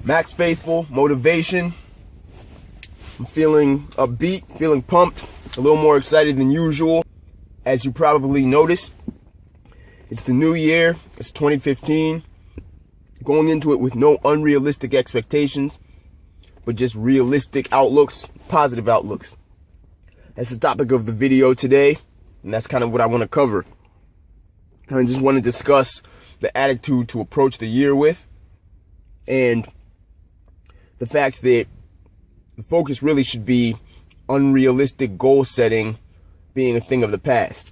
Max Faithful, motivation. I'm feeling upbeat, feeling pumped, a little more excited than usual. As you probably noticed, it's the new year, it's 2015. Going into it with no unrealistic expectations, but just realistic outlooks, positive outlooks. That's the topic of the video today, and that's kind of what I want to cover. I just want to discuss the attitude to approach the year with, and the fact that the focus really should be unrealistic goal setting being a thing of the past.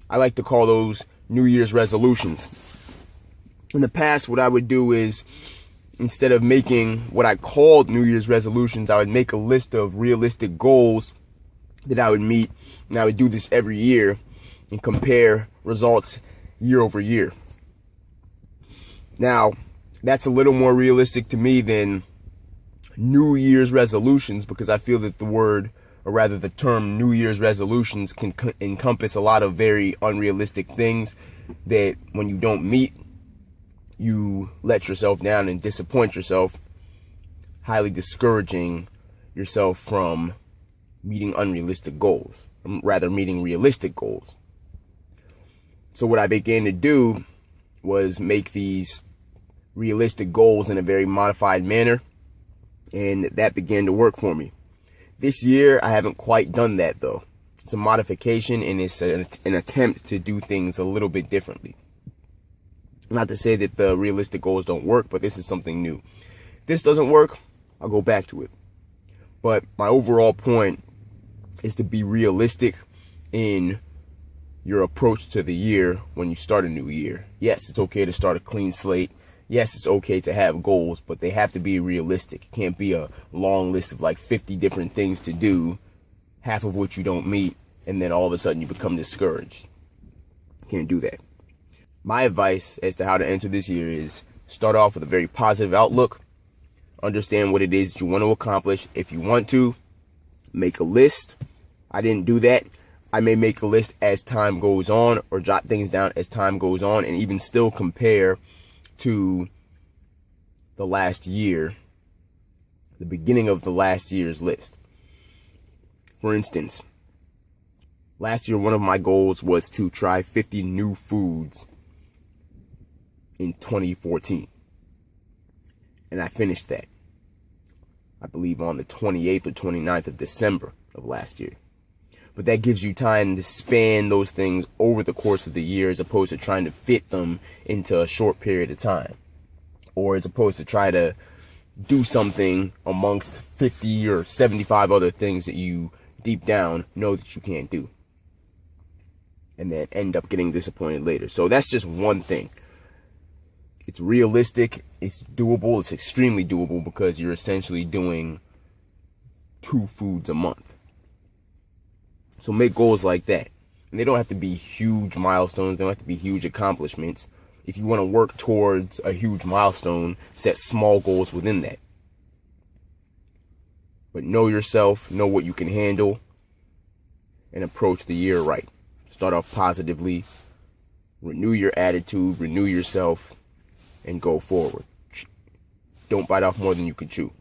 I like to call those New Year's resolutions. In the past, what I would do is, instead of making what I called New Year's resolutions, I would make a list of realistic goals that I would meet, and I would do this every year and compare results year over year. Now, that's a little more realistic to me than New Year's resolutions, because I feel that the term New Year's resolutions can encompass a lot of very unrealistic things that when you don't meet, you let yourself down and disappoint yourself, highly discouraging yourself from meeting unrealistic goals, rather meeting realistic goals. So what I began to do was make these realistic goals in a very modified manner, and that began to work for me. This year, I haven't quite done that though. It's a modification, and it's an attempt to do things a little bit differently. Not to say that the realistic goals don't work, but this is something new. If this doesn't work, I'll go back to it. But my overall point is to be realistic in your approach to the year when you start a new year. Yes, it's okay to start a clean slate. Yes, it's okay to have goals, but they have to be realistic. It can't be a long list of like 50 different things to do, half of which you don't meet, and then all of a sudden you become discouraged. Can't do that. My advice as to how to enter this year is start off with a very positive outlook. Understand what it is that you want to accomplish. If you want to, make a list. I didn't do that. I may make a list as time goes on, or jot things down as time goes on, and even still compare to the last year, the beginning of the last year's list. For instance, last year, one of my goals was to try 50 new foods in 2014. And I finished that, I believe, on the 28th or 29th of December of last year. But that gives you time to span those things over the course of the year, as opposed to trying to fit them into a short period of time. Or as opposed to try to do something amongst 50 or 75 other things that you deep down know that you can't do, and then end up getting disappointed later. So that's just one thing. It's realistic, it's doable, it's extremely doable, because you're essentially doing 2 foods a month. So make goals like that. And they don't have to be huge milestones. They don't have to be huge accomplishments. If you want to work towards a huge milestone, set small goals within that. But know yourself, know what you can handle, and approach the year right. Start off positively, renew your attitude, renew yourself, and go forward. Don't bite off more than you can chew.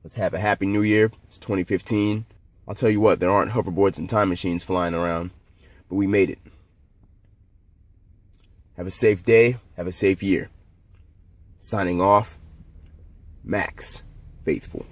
Let's have a happy new year. It's 2015. I'll tell you what, there aren't hoverboards and time machines flying around, but we made it. Have a safe day. Have a safe year. Signing off, Max Faithful.